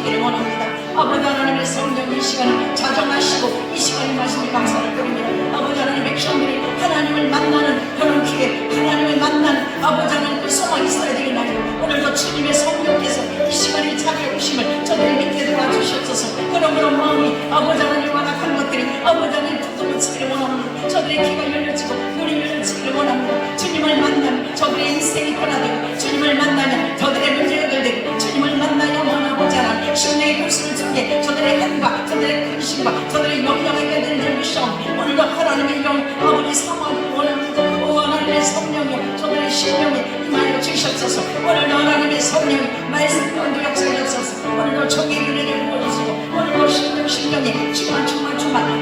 주시기를 원합니다. 아버지 하나님의 성령 이 시간에 자정하시고 이 시간에 말씀을 감사를 드립니다. 아버지 하나님 백성들이 하나님을 만나는 그런 기회, 하나님을 만나는 아버지 하나님 그 소망이 있어야 되겠나요? 오늘도 주님의 성령께서 이 시간에 찾아오심을 저들이 믿게 도와주시옵소서. 그런 마음이 아버지 하나님 완악한 것들이 아버지 하나님 부들러지기를 원합니다. 저들의 귀가 열려지고 눈이 열려지기를 원합니다. 주님을 만나면 저들의 인생이 변화되고 주님을 만나면 저들의 문제가 해결되고 주님을 만나야만 아버지 하나님 심령의 결심을 주게 저들의 한과 저들의 근심과 저들의 영향을 깨달은 줄 믿사옵니 오늘도 하나님의 영 아버지 사모하기 원합니다. 오 하나님의 성령이 저들의 심령에 임하여 주시옵소서. 오늘도 하나님의 성령이 말씀 가운데 역사해 주옵소서. 오늘도 종의 은혜를 부어주시고 오늘도 심령에 충만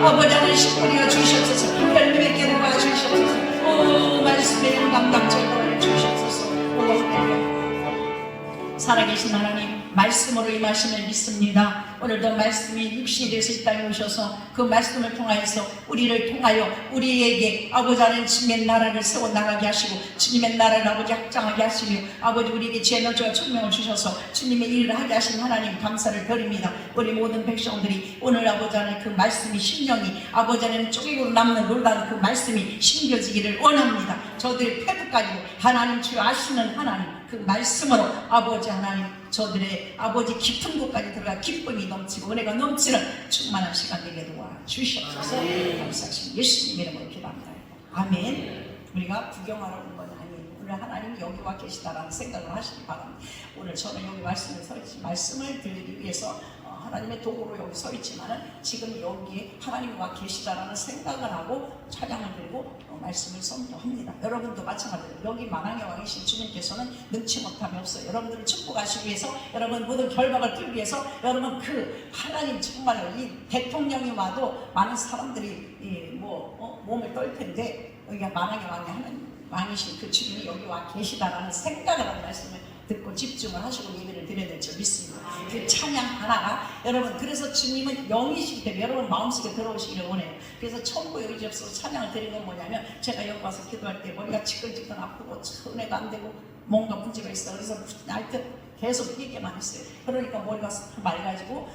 아버지 하나님 신분이가 주시옵소서. 열매 맺게 도와주시옵소서. 오 말씀의 감당자가 주시옵소서. 오 할렐루야. 살아계신 하나님 말씀으로 임하심을 믿습니다. 오늘도 말씀이 육신이 되어서 이 땅에 오셔서 그 말씀을 통하여서 우리를 통하여 우리에게 아버지 하나님 주님의 나라를 세워나가게 하시고 주님의 나라를 아버지 확장하게 하시며 아버지 우리에게 재능과 총명을 주셔서 주님의 일을 하게 하신 하나님 감사를 드립니다. 우리 모든 백성들이 오늘 아버지 하나님 그 말씀이 심령이 아버지 하나님 쪼개고 남는 놀라는 그 말씀이 심겨지기를 원합니다. 저들의 패드까지 하나님 주여 아시는 하나님 그 말씀으로 아버지 하나님 저들의 아버지 깊은 곳까지 들어가 기쁨이 넘치고 은혜가 넘치는 충만한 시간 되게 도와주시옵소서. 감사하신 예수님 이름으로 기도합니다. 아멘. 우리가 구경하러 온 건 아니에요. 오늘 하나님이 여기 와 계시다라는 생각을 하시기 바랍니다. 오늘 저는 여기 말씀을 드리기 위해서 하나님의 도구로 여기 서 있지만은 지금 여기에 하나님이 와 계시다라는 생각을 하고 찬양을 드리고 말씀을 선포합니다. 여러분도 마찬가지로 여기 만왕에 와 계신 주님께서는 능치 못함이 없어요. 여러분들을 축복하시기 위해서 여러분 모든 결박을 풀기 위해서 여러분 그 하나님 정말로 이 대통령이 와도 많은 사람들이 몸을 떨 텐데 여기가 만왕의 왕이 하나님 왕이신 그 주님이 여기 와 계시다라는 생각을 하는 말씀을 듣고 집중을 하시고 예배를 드려야 될 줄 믿습니다. 그 찬양 하나가 여러분 그래서 주님은 영이시기 때문에 여러분 마음속에 들어오시기를 원해요. 그래서 천국의 의지 없어서 찬양을 드리는 건 뭐냐면 제가 여기 와서 기도할 때 머리가 지끈지끈 아프고 은혜가 안 되고 뭔가 문제가 있어. 그래서 하여튼 계속 얘기만 했어요. 그러니까 머리가 맑아지고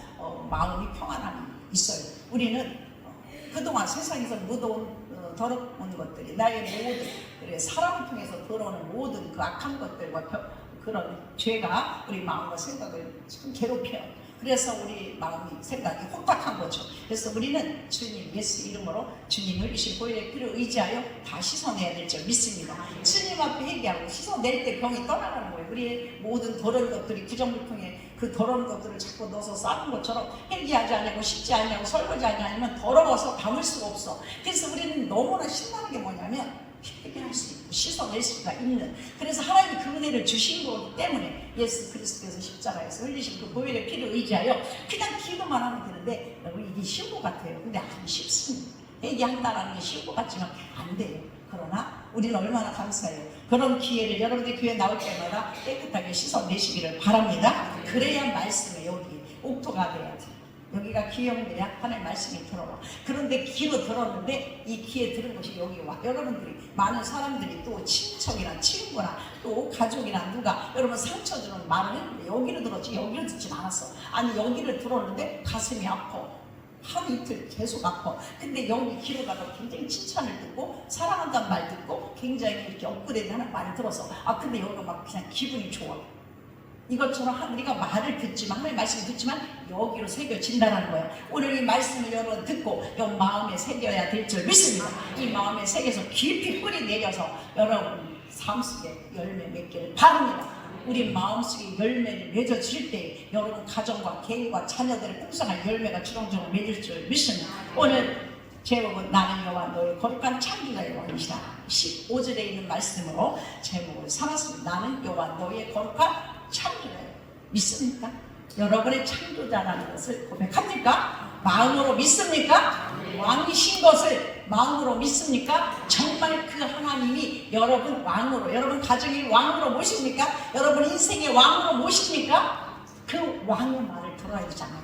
마음이 평안함이 있어요. 우리는 그동안 세상에서 묻어온 더러운 것들이 나의 모든 그래 사람을 통해서 들어오는 모든 그 악한 것들과 그런 죄가 우리 마음과 생각을 지금 괴롭혀요. 그래서 우리 마음이 생각이 혼탁한 거죠. 그래서 우리는 주님 예수 이름으로 주님 흘리신 보혈의 피를 의지하여 다 씻어내야 될 줄 믿습니다. 주님 앞에 회개하고 씻어낼 때 병이 떠나가는 거예요. 우리 모든 더러운 것들이 구정물통에 그 더러운 것들을 자꾸 넣어서 싸는 것처럼 회개하지 않고 씻지 않고 설거지하지 않으면 더러워서 담을 수가 없어. 그래서 우리는 너무나 신나는 게 뭐냐면 회개할 수 있고 씻어낼 수가 있는 그래서 하나님이 그 은혜를 주신 거기 때문에 예수 그리스도께서 십자가에서 흘리신 그 보혈의 피를 의지하여 그냥 기도만 하면 되는데 여러분 이게 쉬운 것 같아요. 근데 안 쉽습니다. 회개한다는 게 쉬운 것 같지만 안 돼요. 그러나 우리는 얼마나 감사해요. 그런 기회를 여러분들 교회 나올 때마다 깨끗하게 씻어내시기를 바랍니다. 그래야 말씀에 여기 옥토가 돼야지. 여기가 기형들이야 하나님 말씀이 들어와. 그런데 귀로 들었는데 이 귀에 들은 것이 여기 와. 여러분들이 많은 사람들이 또 친척이나 친구나 또 가족이나 누가 여러분 상처 주는 말을 했는데 여기를 들었지 여기를 듣진 않았어. 아니 여기를 들었는데 가슴이 아파. 하루 이틀 계속 아파. 근데 여기 귀로 가서 굉장히 칭찬을 듣고 사랑한다는 말 듣고 굉장히 이렇게 업그레이드 하는 말을 들어서 근데 여기가 막 그냥 기분이 좋아. 이것처럼 우리가 말을 듣지만 하나님의 말씀을 듣지만 여기로 새겨진다는 거예요. 오늘 이 말씀을 여러분 듣고 이 마음에 새겨야 될 줄 믿습니다. 이 마음에 새겨서 깊이 뿌리 내려서 여러분 삶 속에 열매 맺기를 바랍니다. 우리 마음속에 열매를 맺어질 때 여러분 가정과 개인과 자녀들의 풍성한 열매가 주렁주렁 맺을 줄 믿습니다. 오늘 제목은 나는 여호와 너의 거룩한 창조자의 왕이시다. 15절에 있는 말씀으로 제목을 삼았습니다. 나는 여호와 너의 거룩한 창조자예요. 믿습니까? 여러분의 창조자라는 것을 고백합니까? 마음으로 믿습니까? 왕이신 것을 마음으로 믿습니까? 정말 그 하나님이 여러분 왕으로 여러분 가정의 왕으로 모십니까? 여러분 인생의 왕으로 모십니까? 그 왕의 말을 들어야 되잖아요.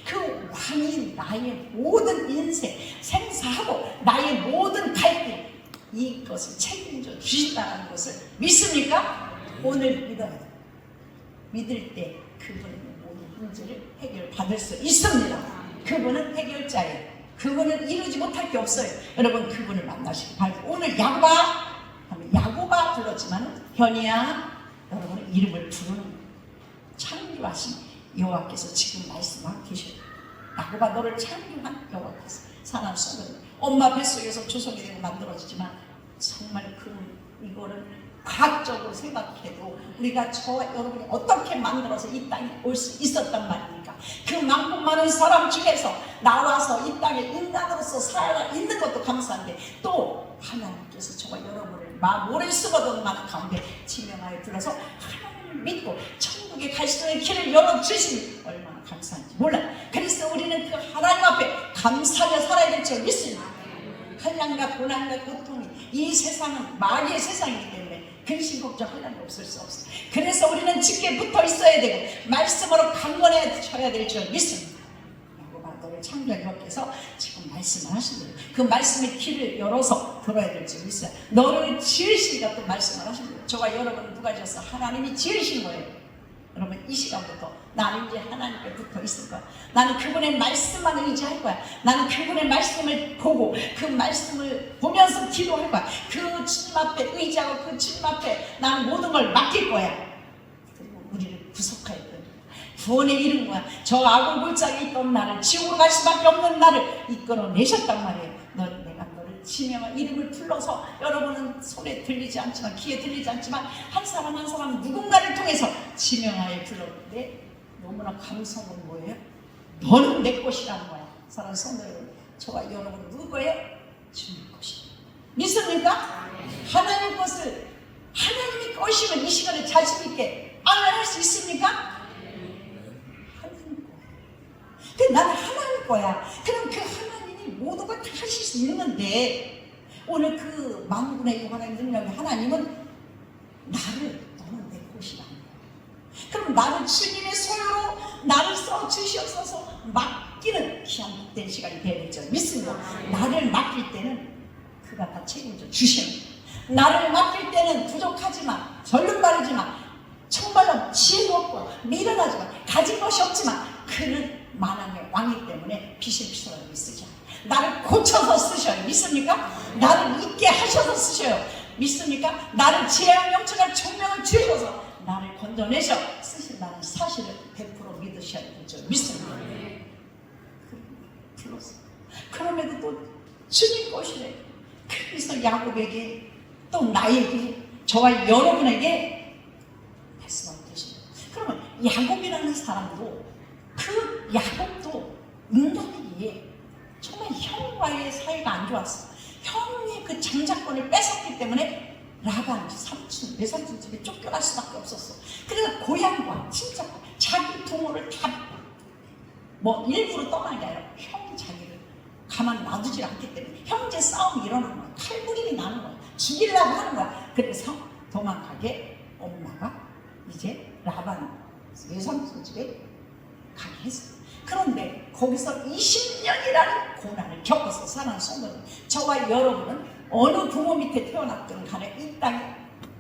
그 왕이 나의 모든 인생 생사하고 나의 모든 갈길 이것을 책임져 주신다는 것을 믿습니까? 오늘 믿어야 돼요. 믿을 때 그분의 모든 문제를 해결받을 수 있습니다. 그분은 해결자예요. 그분은 이루지 못할 게 없어요. 여러분 그분을 만나시기 바랍니다. 오늘 야고바 하면 야고바 불렀지만 현이야 여러분의 이름을 부르는 창조하신 여호와께서 지금 말씀하고 계셔요. 야고바 너를 창조한 여호와께서 사랑하는 성도들 엄마 뱃속에서 조성이 되고 만들어지지만 정말 이거를 과학적으로 생각해도 우리가 저와 여러분이 어떻게 만들어서 이 땅에 올 수 있었단 말입니까? 그 많고 많은 사람 중에서 나와서 이 땅에 인간으로서 살아 있는 것도 감사한데 또 하나님께서 저와 여러분을 모래 숨어든 많은 가운데 지명하여 불러서 하나님을 믿고 천국에 갈 수 있는 길을 열어주시니 얼마나 감사한지 몰라요. 그래서 우리는 그 하나님 앞에 감사하며 살아야 될 줄 믿습니다. 한량과 고난과 고통이 이 세상은 마귀의 세상이기 때문에 근심 걱정할 날이 없을 수 없어요. 그래서 우리는 짙게 붙어 있어야 되고 말씀으로 강건해져야 될 줄 믿습니다. 야고바 너를 창조한 여호와께서 지금 말씀을 하신대요. 그 말씀의 길을 열어서 들어야 될 줄 믿어요. 너를 지으시니까 또 말씀을 하신대요. 저와 여러분은 누가 지었어? 하나님이 지으신 거예요. 여러분 이 시간부터 나는 이제 하나님께 붙어 있을 거야. 나는 그분의 말씀만 의지할 거야. 나는 그분의 말씀을 보고 그 말씀을 보면서 기도할 거야. 그 주님 앞에 의지하고 그 주님 앞에 나는 모든 걸 맡길 거야. 그리고 우리를 구속하여 구원의 이름과 저 악을 골짜기에 있던 나를 지옥으로 갈 수밖에 없는 나를 이끌어내셨단 말이에요. 내가 너를 지명한 이름을 불러서 여러분은 손에 들리지 않지만 귀에 들리지 않지만 한 사람 한 사람 누군가를 통해서 지명하여 불렀는데 너무나 감성은 뭐예요? 너는 내 것이라는 거야. 사랑하는 성도 여러분, 저와 여러분은 누구 거예요? 주님 것이에요. 믿습니까? 하나님 것을 하나님의 것이면 이 시간에 자신 있게 아멘할 수 있습니까? 근데 나는 하나님 거야. 그럼 그 하나님이 모든 걸 다 하실 수 있는데 오늘 그 만군의 요한의 능력의 하나님은 너는 내 것이라는 거야. 그럼 나를 주님의 소유로 나를 써주시옵소서 맡기는 귀한 복된 시간이 되어야 되죠. 믿습니다. 나를 맡길 때는 그가 다 책임져 주시는 거야. 나를 맡길 때는 부족하지만 절름발이지만 정말로 지혜도 없고 미련하지만 가진 것이 없지만 그는 만왕의 왕이기 때문에 비실비실하게 쓰죠. 나를 고쳐서 쓰셔요. 믿습니까? 나를 있게 하셔서 쓰셔요. 믿습니까? 나를 지혜와 영천한 총명을 주셔서 나를 건져내셔 쓰신다는 사실을 100% 믿으셔야 되죠. 믿습니다. 불렀어요. 그럼에도 또 주님 것이래. 그래서 야곱에게 또 나에게 저와 여러분에게 말씀하고 계십니다. 그러면 야곱이라는 사람도 그 야곱도 인간이기에 정말 형과의 사이가 안 좋았어. 형이 그 장자권을 뺏었기 때문에 라반 삼촌, 외삼촌 집에 쫓겨날 수밖에 없었어. 그래서 고향과 친척과 자기 부모를 다 일부러 떠나는 게 아니라 형이 자기를 가만 놔두질 않기 때문에 형제 싸움이 일어나는 거야. 칼부림이 나는 거야. 죽이려고 하는 거야. 그래서 도망가게 엄마가 이제 라반 외삼촌 집에 가게 했어요. 그런데 거기서 20년이라는 고난을 겪어서 사는 성도는 저와 여러분은 어느 부모 밑에 태어났든 간에 이 땅에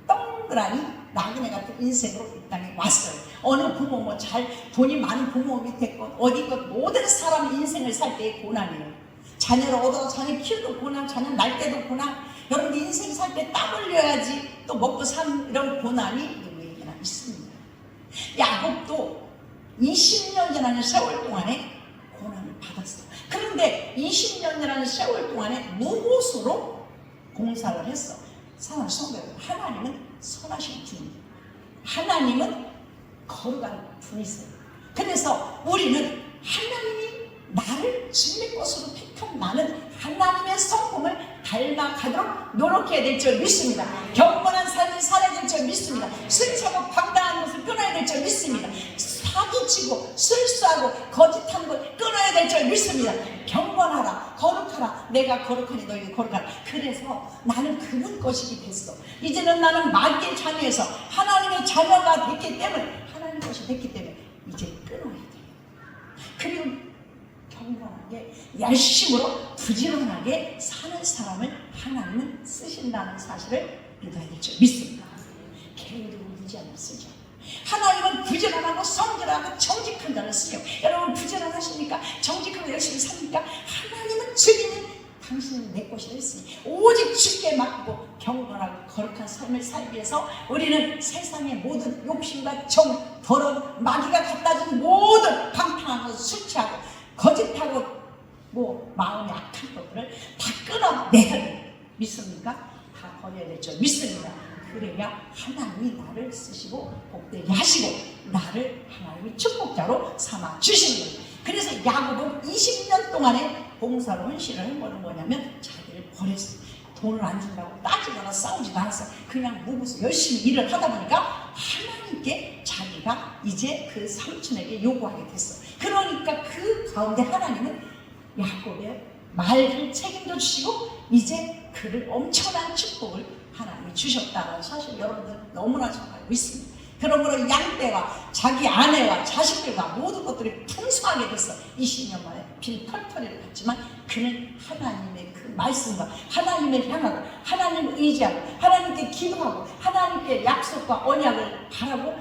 동그라니 나그네 같은 인생으로 이 땅에 왔어요. 어느 부모 돈이 많은 부모 밑에 있건 어디 있건 모든 사람의 인생을 살 때의 고난이에요. 자녀를 얻어 자녀 키우도 고난, 자녀 날 때도 고난, 여러분 인생 살 때 땀 흘려야지 또 먹고 사는 이런 고난이 누구에게나 있습니다. 야곱도 20년이라는 세월 동안에 고난을 받았어요. 그런데 20년이라는 세월 동안에 무보수로 공사를 했어. 사랑하는 성도 여러분, 하나님은 선하신 분이에요. 하나님은 거룩한 분이세요. 그래서 우리는 하나님이 나를 주님의 것으로 택한 나는 하나님의 성품을 닮아가도록 노력해야 될 줄 믿습니다. 경건한 삶을 살아야 될 줄 믿습니다. 순차고 방당한 것을 끊어야 될 줄 믿습니다. 사기치고 실수하고 거짓하는 걸 끊어야 될 줄 믿습니다. 경건하라, 거룩하라. 내가 거룩하니 너희도 거룩하라. 그래서 나는 그분 것이기 됐어. 이제는 나는 마귀의 자녀에서 하나님의 자녀가 됐기 때문에 하나님 것이 됐기 때문에 이제 끊어야 돼. 그리고 경건하게 열심으로 부지런하게 사는 사람을 하나님은 쓰신다는 사실을 믿어야 될 줄 믿습니다. 게으르고 무지하게 쓰죠. 하나님은 부지런하고 성결하고 정직한 자를 쓰요. 여러분 부지런하십니까? 정직하고 열심히 삽니까? 하나님은 주님은 당신은 내 것이라 했으니 오직 주께 맡기고 경건하고 거룩한 삶을 살기 위해서 우리는 세상의 모든 욕심과 정, 더러운 마귀가 갖다준 모든 방탕하고 수치하고 거짓하고 마음의 악한 것들을 다 끊어내야 돼. 믿습니까? 다 버려야 되죠. 믿습니다. 그래야 하나님이 나를 쓰시고 복되게 하시고 나를 하나님의 축복자로 삼아 주시는 거예요. 그래서 야곱은 20년 동안의 봉사로 헌신을 한 거는 뭐냐면 자기를 버렸어. 돈을 안 준다고 따지거나 싸우지도 않았어. 그냥 무구서 열심히 일을 하다 보니까 하나님께 자기가 이제 그 삼촌에게 요구하게 됐어. 그러니까 그 가운데 하나님은 야곱의 말을 책임져 주시고 이제 그를 엄청난 축복을 하나님이 주셨다는 사실 여러분들 너무나 잘 알고 있습니다. 그러므로 양떼와 자기 아내와 자식들과 모든 것들이 풍성하게 됐어. 20년 만에 빈 털털이를 갔지만 그는 하나님의 그 말씀과 하나님을 향하고 하나님을 의지하고 하나님께 기도하고 하나님께 약속과 언약을 바라고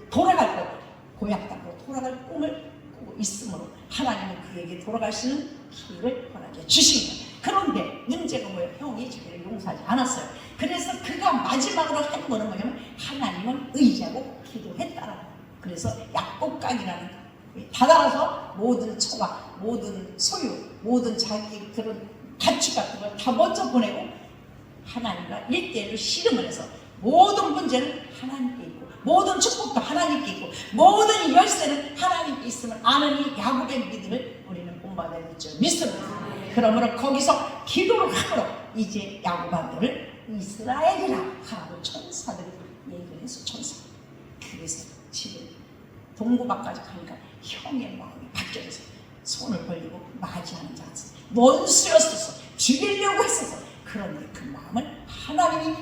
돌아갈 것 고향 땅으로 돌아갈 꿈을 꾸고 있으므로 하나님은 그에게 돌아갈 수 있는 기회를 허락해 주신 거예요. 그런데 문제가 뭐예요? 형이 자기를 용서하지 않았어요. 그래서 그가 마지막으로 한 거는 뭐냐면 하나님을 의지하고 기도했다라는 거예요. 그래서 약곡강이라는 바다라서 모든 처와 모든 소유, 모든 자기 그런 가축 같은 걸 다 먼저 보내고 하나님과 1대1로 씨름을 해서 모든 문제는 하나님께 있고 모든 축복도 하나님께 있고 모든 열쇠는 하나님께 있음을 아는 이 야곱의 믿음을 우리는 본받아야 되죠. 믿습니다. 그러므로 거기서 기도를 함으로 이제 야곱 아들을 이스라엘이라 하라고 천사들이 얘기를 했어. 천사. 그래서 지금 동고밭까지 가니까 형의 마음이 바뀌어서 손을 벌리고 맞이하는 자였어. 원수였었어. 죽이려고 했었어. 그런데 그 마음을 하나님이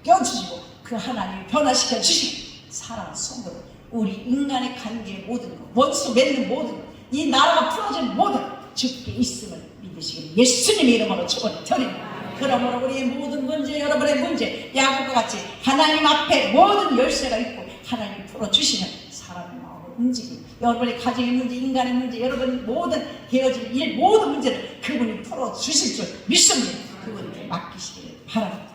바뀌어주시고 그 하나님이 변화시켜 주시고 사랑 속으로 우리 인간의 관계의 모든 것, 원수 맺는 모든 것, 이 나라가 풀어진 모든 주께 있음을 믿으시길 예수님의 이름으로 축원드립니다. 그러므로 우리의 모든 문제, 여러분의 문제, 야곱과 같이 하나님 앞에 모든 열쇠가 있고 하나님 풀어주시면 사람의 마음을 움직이고 여러분의 가정의 문제, 인간의 문제, 여러분의 모든 되어질 일, 모든 문제를 그분이 풀어주실 줄 믿습니다. 그분께 맡기시길 바랍니다.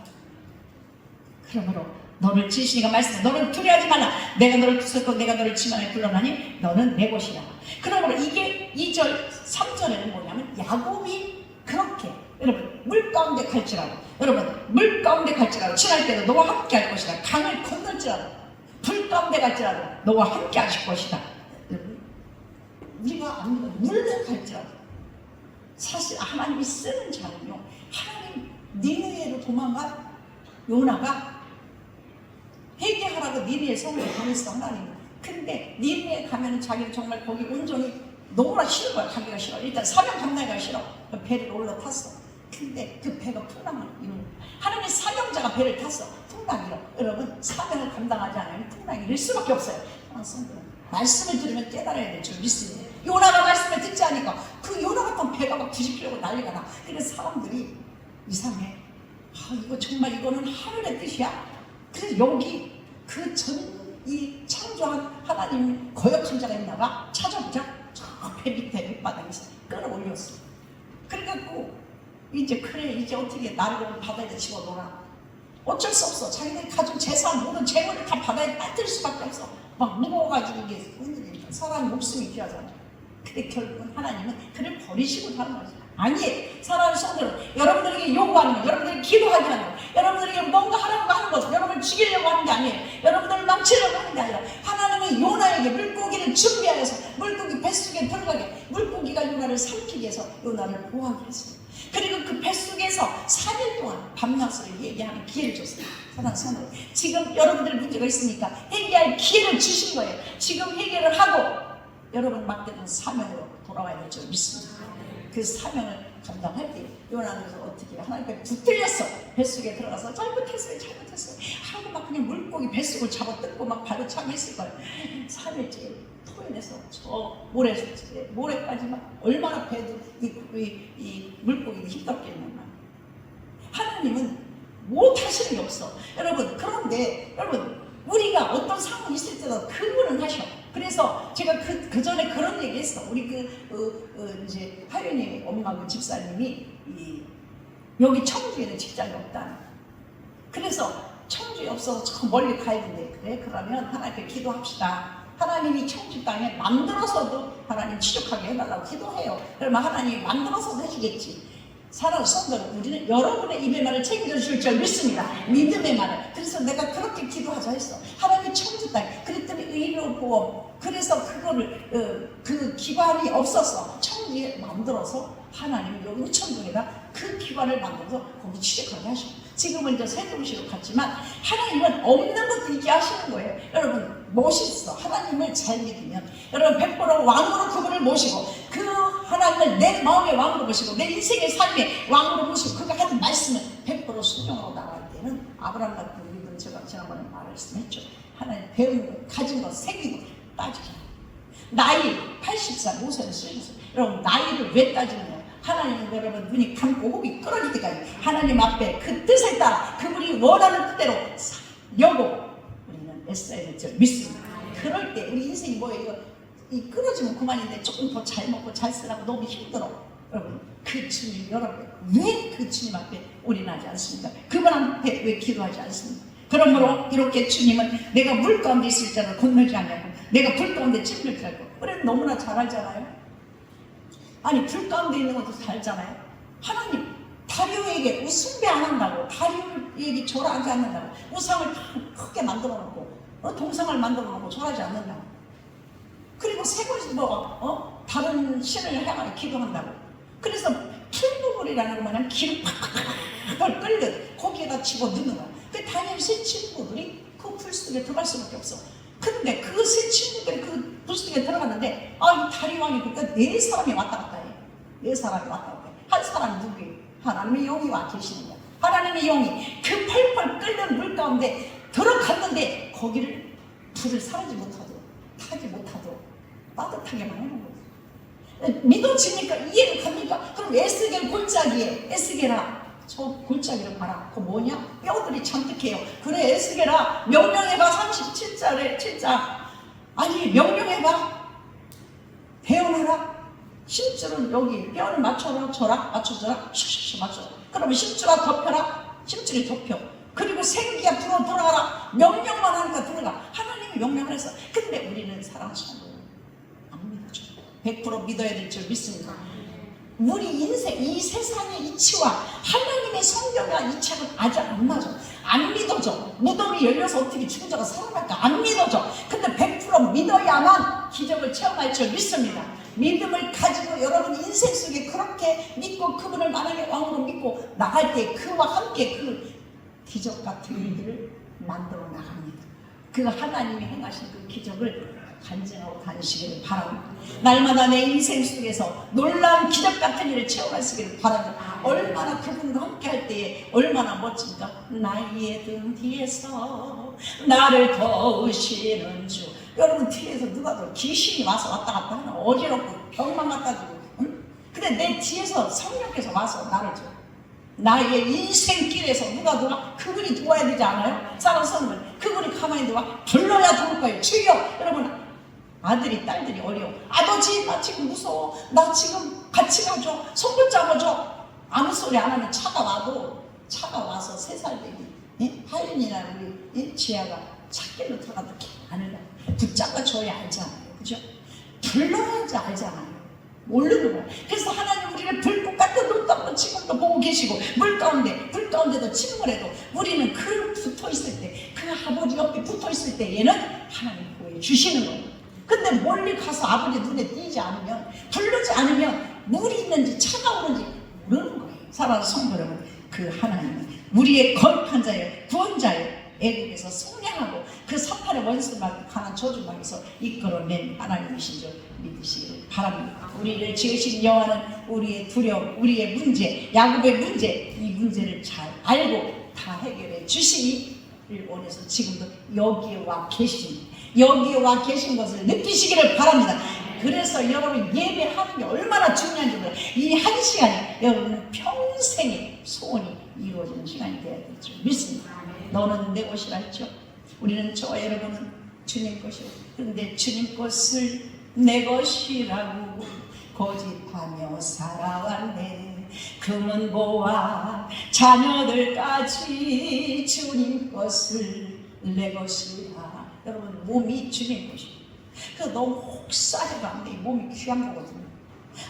그러므로 너를 지으시니가 말씀해 너는 두려워하지 마라. 내가 너를 붙잡고 내가 너를 지만에 불러나니 너는 내 것이라. 그러므로 이게 2절 3절에는 뭐냐면 야곱이 그렇게 여러분 물 가운데 갈지라도 여러분 물 가운데 갈지라도 지날 때도 너와 함께 할 것이다. 강을 건널지라도 불 가운데 갈지라도 너와 함께 하실 것이다. 여러분 우리가 안 믿어 물에 갈지라도 사실 하나님이 쓰는 자는요 하나님 니느웨로 도망간 요나가 회개하라고 니느웨 성을 보냈어 하나님. 근데 니느웨 가면은 자기는 정말 거기 온전히 너무나 싫은 거야. 가기가 싫어. 일단 사명 감당하기가 싫어. 배를 올라탔어. 근데 그 배가 풍랑을 이룬 거야. 하나님의 사명자가 배를 탔어. 풍랑 일어. 여러분 사명을 감당하지 않으면 풍랑이 일 수밖에 없어요. 말씀을 들으면 깨달아야 될 줄 믿습니다. 요나가 말씀을 듣지 않으니까 그 요나 같은 배가 막 뒤집히려고 난리가 나. 그래서 사람들이 이상해. 이거 정말 이거는 하늘의 뜻이야. 그래서 여기 그 이 창조한 하나님 거역한 자가 있나봐. 찾아보자. 저 배 밑에 밑바닥에서 끌어올렸어. 그래갖고 이제 그래 이제 어떻게 나를 바다에 집어넣어라. 어쩔 수 없어. 자기들 가진 재산 모든 재물을 다 바다에 빠뜨릴 수밖에 없어. 막 무거워가지고 이게 흔들리니까 사람 목숨이 귀하잖아. 근데 결국은 하나님은 그를 버리시고 사는 거지. 아니에요. 사랑하는 성도는 여러분들에게 요구하는 거, 여러분들에게 기도하게 하는 거, 여러분들에게 뭔가 하라고 하는 것, 여러분을 죽이려고 하는 게 아니에요. 여러분들을 망치려고 하는 게 아니라 하나님은 요나에게 물고기를 준비하여서 물고기 뱃속에 들어가게 물고기가 요나를 삼키기 위해서 요나를 보호하게 했어요. 그리고 그 뱃속에서 3일 동안 밤낮으로 얘기하는 기회를 줬어요. 사랑하는 성도, 지금 여러분들 문제가 있으니까 회개할 기회를 주신 거예요. 지금 회개를 하고 여러분 맡겨둔 사명으로 돌아와야 될 줄 믿습니다. 그 사명을 감당할 때 요나는 어떻게 하나님께 붙들렸어. 뱃속에 들어가서 잘못했어요 하고 막 그냥 물고기 뱃속을 잡아뜯고 막 발로 차고 있을 거예요. 3일째 토해내서 저 모래까지 막 얼마나 배도 이 물고기가 힘들었겠냐면 하나님은 못 하시는 게 없어. 여러분 그런데 여러분 우리가 어떤 상황이 있을 때도 그분은 하셔. 그래서 제가 그 전에 그런 얘기 했어. 우리 이제 하윤이 엄마 집사님이 여기 청주에는 직장이 없다. 그래서 청주에 없어서 저 멀리 가야 된대. 그래, 그러면 하나님께 기도합시다. 하나님이 청주 땅에 만들어서도 하나님 취족하게 해달라고 기도해요. 그러면 하나님이 만들어서도 해주겠지. 사랑하는 성도는 우리는 여러분의 입의 말을 책임져 줄 믿습니다. 믿음의 말을. 그래서 내가 그렇게 기도하자 했어. 하나님이 청주 땅에. 그랬더니 의료보험. 그래서 그거를 그 기관이 없어서 청주에 만들어서 하나님이 여기 우천동에다 그 기관을 만들어서 거기 취직하게 하셔. 지금은 이제 세종시로 갔지만 하나님은 없는 것도 있게 하시는 거예요. 여러분 멋있어. 하나님을 잘 믿으면 여러분 100% 왕으로 그분을 모시고 그 하나님을 내 마음의 왕으로 모시고 내 인생의 삶의 왕으로 모시고 그가 하는 말씀을 100% 순종하고 나갈 때는 아브라함 같은 우리들 제가 지난번에 말씀했죠. 하나님 배운 것, 가진 것, 새긴 것 따지잖아요. 나이 80살, 5세를 쓰면서 여러분 나이를 왜 따지느냐? 하나님은 여러분 눈이 감고 호흡이 끊어질 때까지 하나님 앞에 그 뜻에 따라 그분이 원하는 뜻대로 여고 우리는 애써야 될 줄 믿습니다. 그럴 때 우리 인생이 뭐예요? 이 끊어지면 그만인데 조금 더 잘 먹고 잘 쓰려고 너무 힘들어. 여러분 그 주님 여러분 왜 그 주님 앞에 올인하지 않습니까? 그분 앞에 왜 기도하지 않습니까? 그러므로 이렇게 주님은 내가 물 가운데 있을 자를 건너지 않냐고 내가 불 가운데 찔릴 줄 알고 우리는 너무나 잘 알잖아요. 아니 불 가운데 있는 것도 잘 알잖아요. 하나님 다리오에게 숭배 안 한다고 다리오에게 절하지 않는다고 우상을 크게 만들어 놓고 동상을 만들어 놓고 절하지 않는다고 그리고 새것이 다른 신을 향하여 기도한다고 그래서 풀무불이라는 거 말하면 기름 팍팍팍 끓듯 거기에다 집어넣는 거야. 그 당연히 새 친구들이 그 풀 속에 들어갈 수밖에 없어. 근데 그 새 친구들이 그 불 속에 들어갔는데 이 다리왕이 그러니까 네 사람이 왔다 갔다 해. 네 사람이 왔다 갔다 해. 한 사람이 누구예요? 하나님의 영이 와 계시는 거야. 하나님의 영이 그 펄펄 끓는 물 가운데 들어갔는데 거기를 불을 사르지 못하도록 타지 못하도록 따뜻하게만 해놓은 거예요. 믿어집니까? 이해가 갑니까? 그럼 에스겔 골짜기에 에스겔아 저 골짜기를 봐라. 그거 뭐냐? 뼈들이 잔뜩해요. 그래 에스겔아 명령해봐. 37절에 7장 아니 명령해봐. 대언해라. 심줄은 여기 뼈를 맞춰줘라. 슉슉슉 맞춰. 그러면 심줄아 덮여라. 심줄이 덮여. 그리고 생기야 들어가라. 명령만 하니까 들어가. 하나님이 명령을 했어. 근데 우리는 사랑하시는 거예요. 안 믿어줘. 100% 믿어야 될 줄 믿습니다. 우리 인생, 이 세상의 이치와 하나님의 성경과 이치는 아주 안 맞아. 안 믿어져. 무덤이 열려서 어떻게 죽은 자가 살아날까? 안 믿어져. 근데 100% 믿어야만 기적을 체험할 줄 믿습니다. 믿음을 가지고 여러분 인생 속에 그렇게 믿고 그분을 만약에 왕으로 믿고 나갈 때 그와 함께 그 기적 같은 일들을 만들어 나갑니다. 그 하나님이 행하신 그 기적을 간증하고 다니시기를 바랍니다. 날마다 내 인생 속에서 놀라운 기적 같은 일을 체험하시기를 바랍니다. 얼마나 그분과 함께 할 때에 얼마나 멋진가. 나의 등 뒤에서 나를 도우시는 주. 여러분 뒤에서 누가 더 귀신이 와서 왔다 갔다 하나 어지럽고 병만 갖다 주고 응? 근데 내 뒤에서 성령께서 와서 나를 줘. 나의 인생길에서 누가 그분이 도와야 되지 않아요? 사랑스러운 그분이 가만히 누가 불러야 도울 거예요. 주여. 여러분 아들이 딸들이 어려워. 아버지 나 지금 무서워. 나 지금 같이 가줘. 손붙 잡아줘. 아무 소리 안 하면 차가 와서 3살 되기 하윤이나 우리 지아가 찾길로 들어가도 안 해요. 붙잡아 줘야 알잖아요. 그죠? 불러야지 알잖아요. 모르는 거야. 그래서 하나님 우리를 불꽃 같은 눈동도 지금도 보고 계시고 불 가운데도 침몰해도 우리는 그 붙어있을 때 그 아버지 옆에 붙어있을 때에는 하나님 보여주시는 거예요. 근데 멀리 가서 아버지 눈에 띄지 않으면 부르지 않으면 물이 있는지 차가 오는지 모르는 거예요. 사랑하는 성도 여러분 그 하나님은 우리의 거룩한 자예요. 구원자예요. 애국에서 성량하고 그 사탄의 원수를 가난 저주막에서 이끌어낸 하나님이신 줄 믿으시기를 바랍니다. 우리를 지으신 여호와는 우리의 두려움, 우리의 문제, 야곱의 문제 이 문제를 잘 알고 다 해결해 주시기를 원해서 지금도 여기에 와 계신 것을 느끼시기를 바랍니다. 그래서 여러분 예배하는 게 얼마나 중요한지 몰라요. 이 한 시간이 여러분 평생의 소원이 이루어지는 시간이 되어야 될 줄 믿습니다. 너는 내 것이라 했죠. 우리는 저와 여러분은 주님 것이요. 그런데 주님 것을 내 것이라고 고집하며 살아왔네. 금은보와 자녀들까지 주님 것을 내 것이라. 여러분, 몸이 주님 것이에요. 그래서 너무 혹사해도 안 돼. 몸이 귀한 거거든요.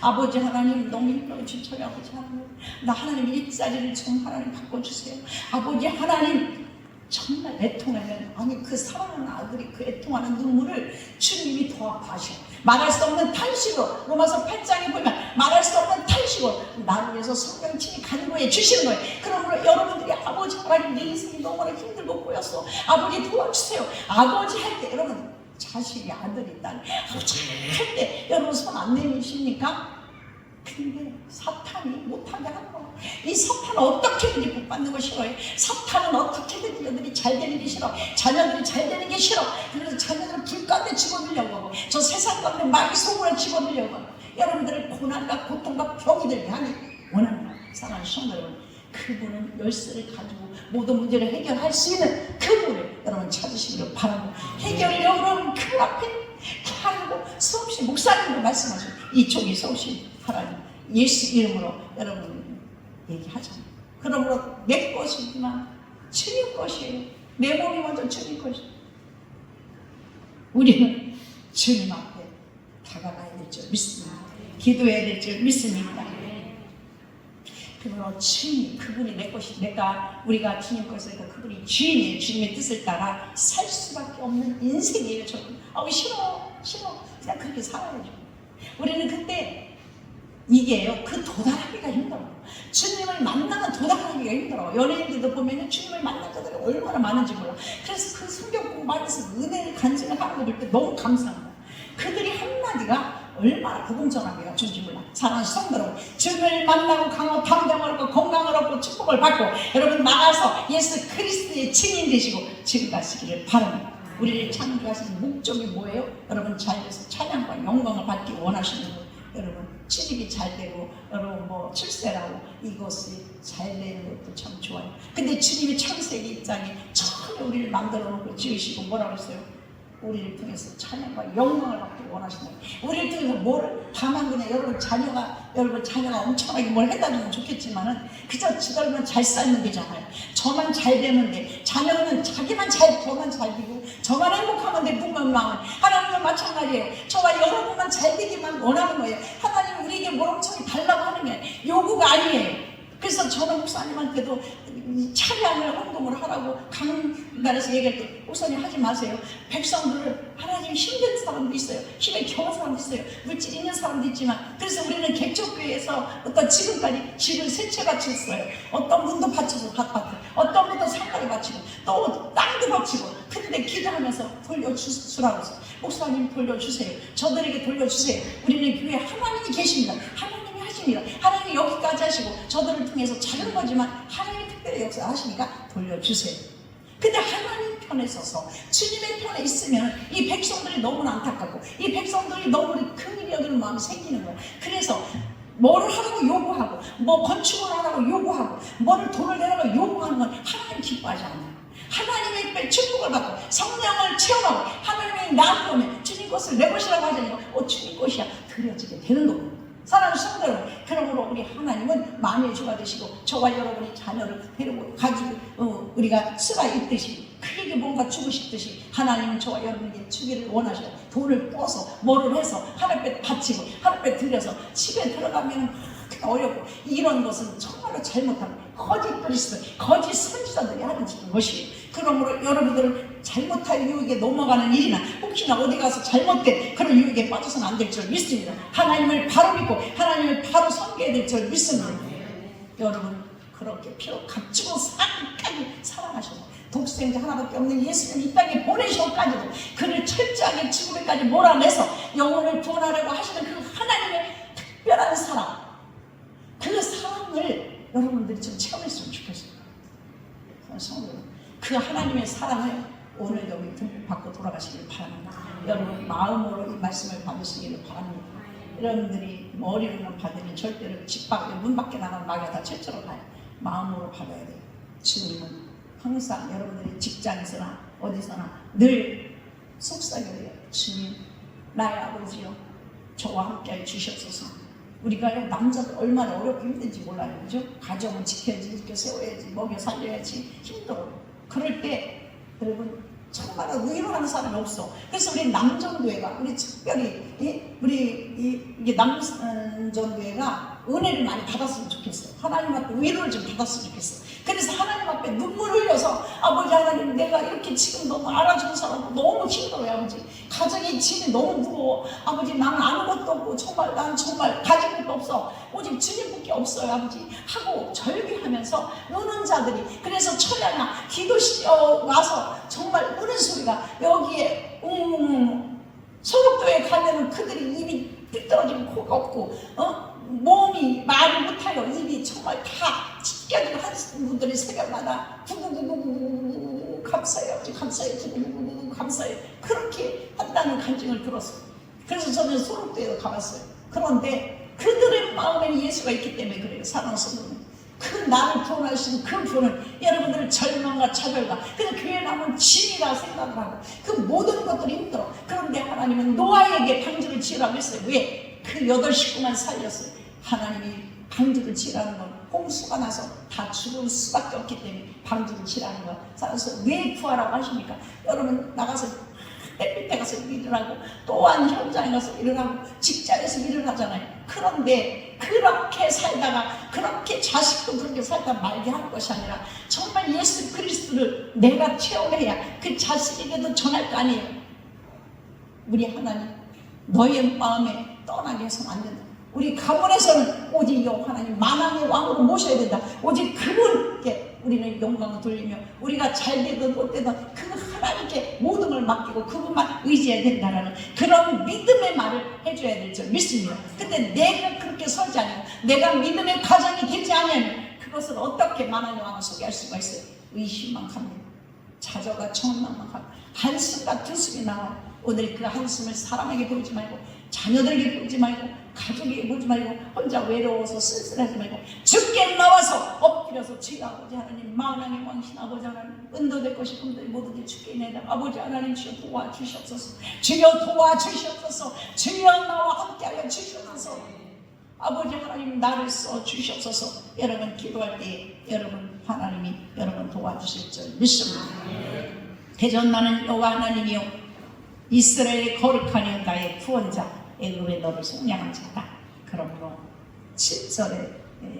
아버지 하나님, 너무 힘들어 지쳐요. 아버지 하나님, 나 하나님 일자리를 좀 하나님 바꿔주세요. 아버지 하나님, 정말 애통하면, 아니 그 사랑하는 아들이 그 애통하는 눈물을 주님이 더 아파하셔. 말할 수 없는 탄식으로, 로마서 8장에 보면 말할 수 없는 탄식으로 나를 위해서 성령친이 간구해 주시는 거예요. 그러므로 여러분들이 아버지 하나님, 내 인생이 너무나 힘들고 꼬였어, 아버지 도와주세요. 아버지 할 때 여러분, 자식이 아들이 딸 아버지 할 때 여러분 손 안 내미십니까? 근데 사탄이 못하게 하는 거야. 이 사탄은 어떻게든지 복 받는 거 싫어해. 사탄은 어떻게든지 여들이 잘 되는 게 싫어. 자녀들이 잘 되는 게 싫어. 그래서 자녀들을 불 가운데 집어넣으려고 하고, 저 세상 가운데 마귀 속으로 집어넣으려고 하고, 여러분들을 고난과 고통과 병이 들게 하니 원합니다. 사랑하는 성도 여러분, 그분은 열쇠를 가지고 모든 문제를 해결할 수 있는 그분을 여러분 찾으시기를 바라고, 해결이라고 그러면 그 앞에 하고 수없이 목사님도 말씀하시고, 이쪽이 수없이 하나님 예수 이름으로 여러분 얘기하잖아요. 그러므로 내 것이지만 주님 것이에요. 내 몸이 먼저 주님 것이에요. 우리는 주님 앞에 다가가야 될 줄 믿습니다. 기도해야 될 줄 믿습니다. 그러므로 주님, 그분이 내 것이, 우리가 주님 것이니까 그분이 주인이에요. 주님의 뜻을 따라 살 수밖에 없는 인생이에요. 저는 싫어 그냥 그렇게 살아야죠. 우리는 그때 이게요, 그 도달하기가 힘들어. 주님을 만나면 도달하기가 힘들어. 연예인들도 보면 주님을 만난 자들이 얼마나 많은지 몰라. 그래서 그 성경 공부하면서 은혜를 간증을 하는 거 볼 때 너무 감사합니다. 그들이 한마디가 얼마나 고공정하게가 준지 몰라. 사랑하는 성도 여러분, 주님을 만나고 강하고 담대함을 얻고 건강을 얻고 축복을 받고 여러분 나가서 예수 그리스도의 증인 되시고 지금 가시기를 바랍니다. 우리를 창조하신 목적이 뭐예요? 여러분 잘 돼서 찬양과 영광을 받기 원하시는 분, 여러분 취직이 잘 되고 여러분 뭐 출세라고 이것이 잘 되는 것도 참 좋아요. 근데 주님이 창세기 1장에 전혀 우리를 만들어 놓고 지으시고 뭐라고 했어요? 우리를 통해서 찬양과 영광을 받기 원하신다. 우리를 통해서 뭐를 다만 그냥 여러분 자녀가 엄청나게 뭘 해다주면 좋겠지만은 그저 지들만 잘 살면 되잖아요. 저만 잘 되면 돼. 자녀는 저만 잘 되고 저만 행복하면 돼. 부모님 마음은 하나님은 마찬가지예요. 저와 여러분만 잘 되기만 원하는 거예요. 하나님은 우리에게 뭘 엄청 달라고 하는 게 요구가 아니에요. 그래서 저는 목사님한테도 찬양을 헌금을 하라고 강단에서 얘기할 때 목사님 하지 마세요. 백성들을 하나님 힘든 사람도 있어요. 힘에 겨운 사람도 있어요. 물질 있는 사람도 있지만, 그래서 우리는 객조교회에서 어떤 지금까지 집을 세 채 바쳤어요. 어떤 분도 바쳐서 밭밭을, 어떤 분도 상가를 바치고 또 땅도 바치고, 근데 기도하면서 돌려주라고 해서 목사님 돌려주세요. 저들에게 돌려주세요. 우리는 교회에 하나님이 계십니다. 하나님이 하십니다. 하나님이 여기까지 하시고 저들을 통해서 작은 거지만 하나님이 특별히 역사하시니까 돌려주세요. 근데 하나님 편에 서서 주님의 편에 있으면 이 백성들이 너무나 안타깝고 이 백성들이 너무 긍휼히 여기는 마음이 생기는 거야. 그래서 뭐를 하라고 요구하고 뭐 건축을 하라고 요구하고 뭐를 돈을 내라고 요구하는 건 하나님 기뻐하지 않아요. 하나님의 축복을 받고 성령을 체험하고 하나님의 나한테 오면 주님 것을 내 것이라고 하자니까 주님 것이야 드려지게 되는 거고. 사랑하는 성도 여러분, 그러므로 우리 하나님은 만유의 주가 되시고 저와 여러분이 자녀를 데리고 가지고 우리가 수가 있듯이 그에게 뭔가 주고 싶듯이 하나님은 저와 여러분에게 주기를 원하셔요. 돈을 꿔서 뭐를 해서 하나님께 바치고 하나님께 드려서 집에 들어가면 어렵고 이런 것은 정말로 잘못하고 거짓 그리스도, 거짓 선지자들이 하는 것이에요. 그러므로 여러분들은 잘못할 유혹에 넘어가는 일이나 혹시나 어디 가서 잘못된 그런 유혹에 빠져서는 안 될 줄 믿습니다. 하나님을 바로 믿고 하나님을 바로 섬겨야 될 줄 믿습니다. 여러분 그렇게 피로 값주고 사기까지 사랑하셔서 독생자 하나밖에 없는 예수님 이 땅에 보내셔까지도 그를 철저하게 지구에까지 몰아내서 영혼을 구원하려고 하시는 그 하나님의 특별한 사랑, 그 사랑을 여러분들이 좀 체험했으면 좋겠어요. 성도 그 하나님의 사랑을 오늘 여기 듬뿍 받고 돌아가시길 바랍니다. 여러분 마음으로 이 말씀을 받으시기를 바랍니다. 여러분들이 머리로만 받으면 절대로 집 밖에 문 밖에 나가면 마귀가 다 철저로 가요. 마음으로 받아야 돼요. 주님은 항상 여러분들이 직장에서나 어디서나 늘 속삭여요. 주님, 나의 아버지요, 저와 함께 주시옵소서. 우리가 남자들 얼마나 어렵고 힘든지 몰라요. 그죠? 가정을 지켜야지, 이렇게 세워야지, 먹여 살려야지 힘들어. 그럴 때 여러분 정말 위로하는 사람이 없어. 그래서 우리 남전교회가, 우리 특별히 우리 남전교회가 은혜를 많이 받았으면 좋겠어. 하나님 앞에 위로를 좀 받았으면 좋겠어. 그래서 하나님 앞에 눈물 흘려서 아버지 하나님, 내가 이렇게 지금 너무 알아주는 사람 너무 힘들어요. 아버지 가정의 짐이 너무 무거워. 아버지 나는 아무것도 없고 정말 난 정말 가진 것도 없어. 오직 주님밖에 없어요. 아버지 하고 절규하면서 우는 자들이, 그래서 천야나 기도 와서 정말 우는 소리가 여기에 소록교에 가면은 그들이 입이 삐뚤어지고 코가 없고 몸이 말을 못하여 입이 정말 다 찢겨지고 하는 분들이 새벽마다 구구구구구구구 감사해요, 감사해요, 구구구구구 감사해요, 그렇게 한다는 간증을 들었어요. 그래서 저는 소록교회로 가봤어요. 그런데 그들의 마음에는 예수가 있기 때문에 그래요. 사랑하는 성도님, 그 나를 구원하시는 그 분은 여러분들의 절망과 차별과 그래서 교회 나면 짐이라 생각을 하고 그 모든 것들이 힘들어. 그런데 하나님은 노아에게 방주를 지으라고 했어요. 왜? 그 8 식구만 살렸어요. 하나님이 방주를 지으라는 건 홍수가 나서 다 죽을 수밖에 없기 때문에 방주를 지으라는 거. 그래서 왜 구하라고 하십니까? 여러분 나가서 햇빛에 가서 일을 하고 또한 현장에 가서 일을 하고 직장에서 일을 하잖아요. 그런데 그렇게 살다가 그렇게 자식도 그렇게 살다 말게 하는 것이 아니라 정말 예수 그리스도를 내가 체험해야 그 자식에게도 전할 거 아니에요. 우리 하나님, 너의 마음에 떠나게 해서는 안 된다. 우리 가문에서는 오직 여 하나님 만왕의 왕으로 모셔야 된다. 오직 그분께 우리는 영광을 돌리며 우리가 잘 되든 못 되든 그 하나님께 모든 걸 맡기고 그분만 의지해야 된다라는 그런 믿음의 말을 해줘야 될 줄 믿습니다. 근데 내가 그렇게 서지 않으면, 내가 믿음의 가정이 되지 않으면 그것을 어떻게 만왕의 왕을 소개할 수가 있어요? 의심만 갑니다. 자저가 청망만 가고 한숨과 두숨이 나와요. 오늘 그 한숨을 사람에게 보이지 말고, 자녀들에게 보이지 말고, 가족에게 보이지 말고, 혼자 외로워서 쓸쓸하지 말고 주께 나와서 엎드려서 주여 아버지 하나님, 만왕의 왕신 아버지 하나님, 은도될 것이 분들이 모두들 주께 내다 아버지 하나님 주여 도와주시옵소서. 주여 도와주시옵소서. 주여 나와 함께하여 주시옵소서. 아버지 하나님 나를 써주시옵소서. 여러분 기도할 때 여러분 하나님이 여러분 도와주실 줄 믿습니다. 대전 나는 여호와 하나님이요 이스라엘의 거룩하니 나의 구원자, 애굽의 너를 속량한 자다. 그러므로 7절에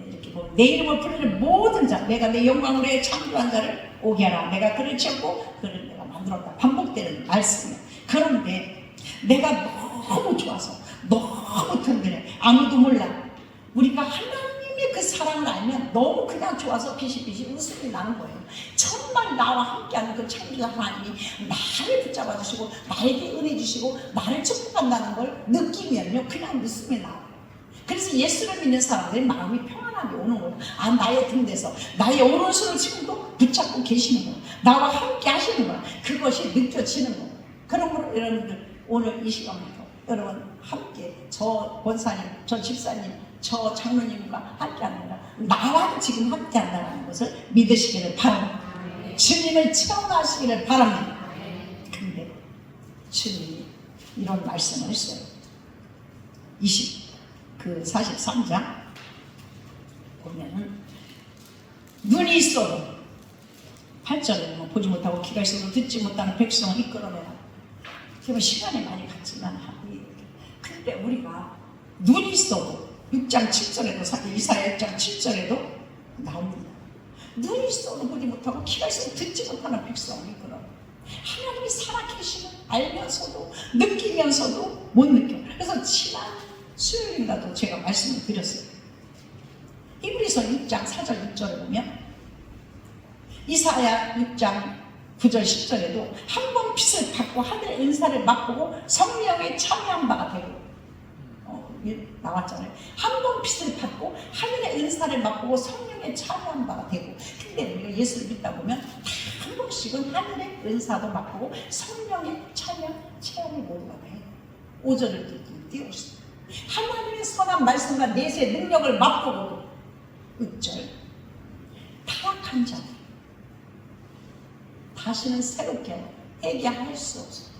이렇게 보면 내 이름을 부르는 모든 자, 내가 내 영광으로 해 창조한 자를 오게 하라. 내가 그를 지었고 그를 내가 만들었다. 반복되는 말씀이에요. 그런데 내가 너무 좋아서 너무 든든해. 아무도 몰라. 우리가 하나님의 그 사랑을 알면 너무 그냥 좋아서 비시비시 웃음이 나는 거예요. 정말 나와 함께하는 그 창조자 하나님이 나를 붙잡아 주시고 나에게 은혜 주시고 나를 축복한다는 걸 느끼면요 그냥 웃음이 나와요. 그래서 예수를 믿는 사람들의 마음이 평안하게 오는 거예요. 아, 나의 등대서 나의 오른손을 지금도 붙잡고 계시는 거예요. 나와 함께 하시는 거예요. 그것이 느껴지는 거예요. 그러므로 여러분들 오늘 이 시간부터 여러분 함께 저 권사님, 저 집사님, 저 장로님과 함께합니다. 나와 지금 함께한다는 것을 믿으시기를 바랍니다. 주님을 체험하시기를 바랍니다. 근데 주님이 이런 말씀을 했어요. 43장 보면은 눈이 있어도 8절에 뭐 보지 못하고 귀가 있어도 듣지 못하는 백성을 이끌어내라. 제가 시간이 많이 갔지만 근데 우리가 눈이 있어도 6장 7절에도 이사야 6장 7절에도 나옵니다. 눈이 있어도 보지 못하고 귀가 있어도 듣지 못하는 백성을 이끌어. 하나님이 살아계시는 알면서도 느끼면서도 못 느껴. 그래서 지난 수요일인가도 제가 말씀을 드렸어요. 히브리서 6장 4절 6절에 보면 이사야 6장 9절 10절에도 한 번 빛을 받고 하늘의 은사를 맛보고 성령에 참여한 바가 되고 나왔잖아요. 한 번 빛을 받고 하늘의 은사를 맛보고 성령에 참여한 바가 되고. 근데 우리가 예수를 믿다 보면 한 번씩은 하늘의 은사도 맛보고 성령에 체험을 모두가 해요. 5절을 띄우시죠. 하나님의 선한 말씀과 내세의 능력을 맛보고 6절 타락한 다시는 새롭게 회개할 수 없어.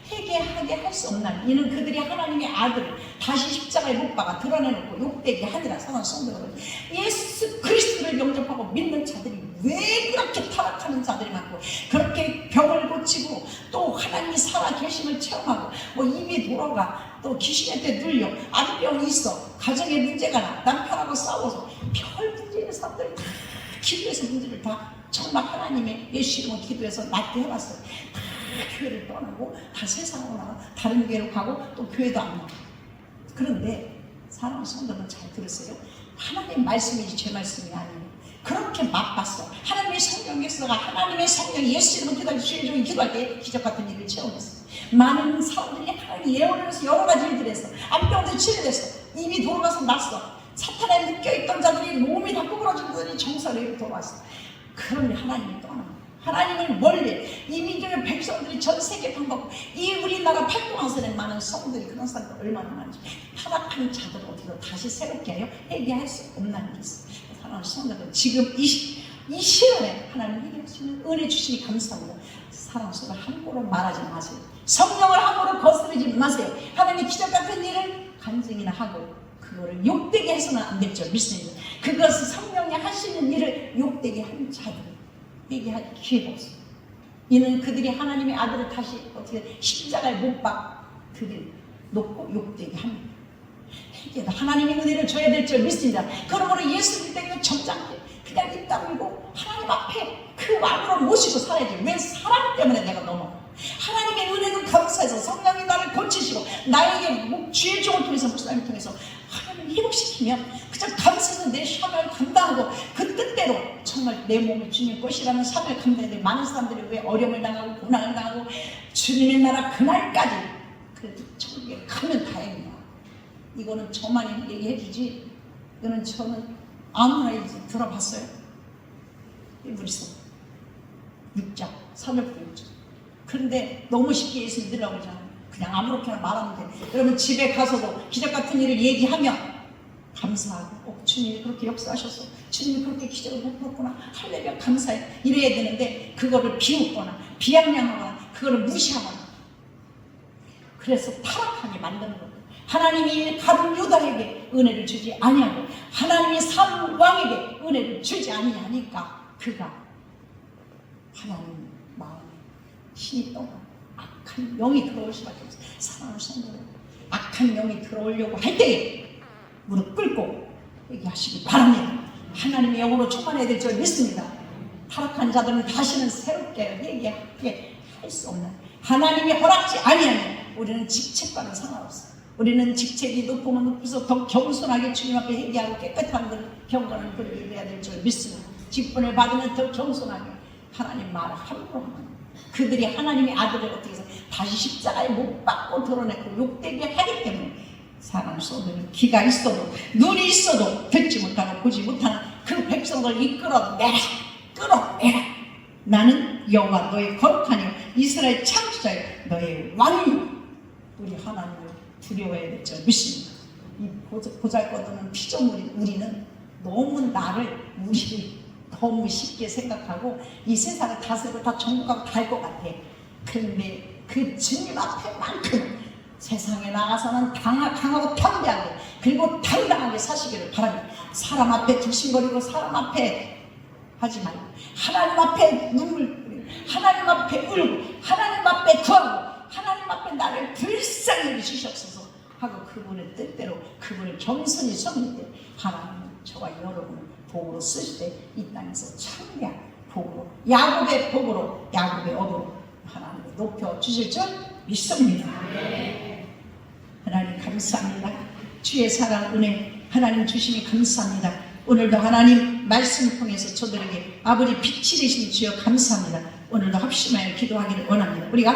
회개하게 할 수 없나니 이는 그들이 하나님의 아들을 다시 십자가에 못 박아 드러내놓고 욕되게 하니라. 사랑하는 성도 여러분, 예수 그리스도를 영접하고 믿는 자들이 왜 그렇게 타락하는 자들이 많고 그렇게 병을 고치고 또 하나님이 살아 계심을 체험하고 뭐 입이 돌아가 또 귀신한테 눌려 암병이 있어 가정에 문제가 나 남편하고 싸워서 별 문제 있는 사람들이 다 기도해서 문제를 다 정말 하나님의 예수 이름으로 기도해서 낫게 해봤어요. 교회를 떠나고 다 세상으로 나가 다른 교회로 가고 또 교회도 안 나가. 그런데 사랑하는 성도는 잘 들으세요. 하나님의 말씀이지 제 말씀이 아니에요. 그렇게 맛봤어. 하나님의 성령 역사가 하나님의 성령이 예수 이름으로 기도할 때 주의 종이 기도할 때 기적 같은 일을 체험했어. 많은 사람들이 하나님 예언을 해서 여러 가지 일들을 했어. 암병도 치료됐어. 이미 돌아가서 났어. 사탄에 묶여있던 자들이 몸이 다 구부러지더니 정사로 돌아왔어. 그런데 하나님이 떠나. 하나님을 멀리 이 민족의 백성들이 전 세계 방법고 이 우리나라 팔도강산에 많은 성들이 그런 사람들 얼마나 많은지 타락한 자들을 어떻게 다시 새롭게 하여 회개할 수 없나는 게 있어요. 사랑하는 성도들 지금 이 시간에 하나님 회개할 수 있는 은혜 주시니 감사합니다. 사랑하는 성도 함부로 말하지 마세요. 성령을 함부로 거스르지 마세요. 하나님의 기적 같은 일을 간증이나 하고 그거를 욕되게 해서는 안 됐죠. 믿습니다. 그것은 성령이 하시는 일을 욕되게 한 자들 얘기할 기회가 없어요. 이는 그들이 하나님의 아들을 다시 어떻게 십자가에 못 박 그들 놓고 욕되게 합니다. 회개도 하나님의 은혜를 줘야 될 줄 믿습니다. 그러므로 예수 믿는 점잖게 그냥 입 다물고 하나님 앞에 그 마음으로 모시고 살아야지. 왜 사람 때문에 내가 넘어가. 하나님의 은혜는 감사해서 성령이 나를 고치시고 나에게 주의 종을 통해서 목사님을 통해서 하나님을 회복시키면 그냥 감사해서 내 사명을 감당하고 그 뜻대로 정말 내 몸이 주님 것이라는 사명을 감당해야. 많은 사람들이 왜 어려움을 당하고 고난을 당하고 주님의 나라 그날까지 그래도 천국에 가면 다행이야. 이거는 저만이 얘기해 주지 이거는 저는 아무나 들어봤어요. 히브리서 6장 3절부터 6절. 그런데 너무 쉽게 예수 믿으려고 그러잖아요. 그냥 아무렇게나 말하면 돼. 여러분 집에 가서도 기적 같은 일을 얘기하면 감사하고 주님이 그렇게 역사하셔서 주님이 그렇게 기적을 베풀었구나 할렐루야 감사해 이래야 되는데 그거를 비웃거나 비양양하거나 그거를 무시하거나 그래서 타락하게 만드는 거예요. 하나님이 가룟 유다에게 은혜를 주지 아니하고 하나님이 산 왕에게 은혜를 주지 아니하니까 그가 하나님 마음에 신이 떠나 악한 영이 들어올 수밖에 없어요. 사랑하는 성도들 악한 영이 들어오려고 할 때에 무릎 꿇고 얘기하시기 바랍니다. 하나님의 영으로 충만해야 될 줄 믿습니다. 타락한 자들은 다시는 새롭게 얘기하게 할 수 없는 하나님이 허락지 아니하면 우리는 직책과는 상관없어요. 우리는 직책이 높으면 높아서 더 겸손하게 주님 앞에 회개하고 깨끗한 걸 경건한 글을 해야 될 줄 믿습니다. 직분을 받으면 더 겸손하게 하나님 말을 함부로 하면 그들이 하나님의 아들을 어떻게 해서 다시 십자가에 못 박고 드러내고 욕되게 하기 때문에 사랑하는 성도는 귀가 있어도 눈이 있어도 듣지 못하고 보지 못하는 그 백성을 이끌어내라 끌어내라. 나는 여호와 너의 거룩하니 이스라엘 창조자여 너의 왕이요. 우리 하나님을 두려워해야 될 줄 믿습니다. 이 보잘것없는 피조물인 우리는 너무 나를 우리를 너무 쉽게 생각하고 이 세상을 다스리고 다 정복하고 다 할 것 같아. 그런데 그 주님 앞에만큼 세상에 나가서는 강하고 담대하게 그리고 당당하게 사시기를 바랍니다. 사람 앞에 두신거리고 사람 앞에 하지 말고 하나님 앞에 눈물 흘리고 하나님 앞에 울고 하나님 앞에 구하고 하나님 앞에 나를 불쌍히 여기시옵소서 하고 그분의 뜻대로 그분을 겸손히 섬길 때 하나님은 저와 여러분을 복으로 쓰실 때 이 땅에서 참대한 복으로 야곱의 복으로 야곱의 업으로 하나님을 높여주실 줄 믿습니다. 하나님 감사합니다. 주의 사랑 은혜 하나님 주시니 감사합니다. 오늘도 하나님 말씀을 통해서 저들에게 아버지 빛이 되신 주여 감사합니다. 오늘도 합심하여 기도하기를 원합니다. 우리가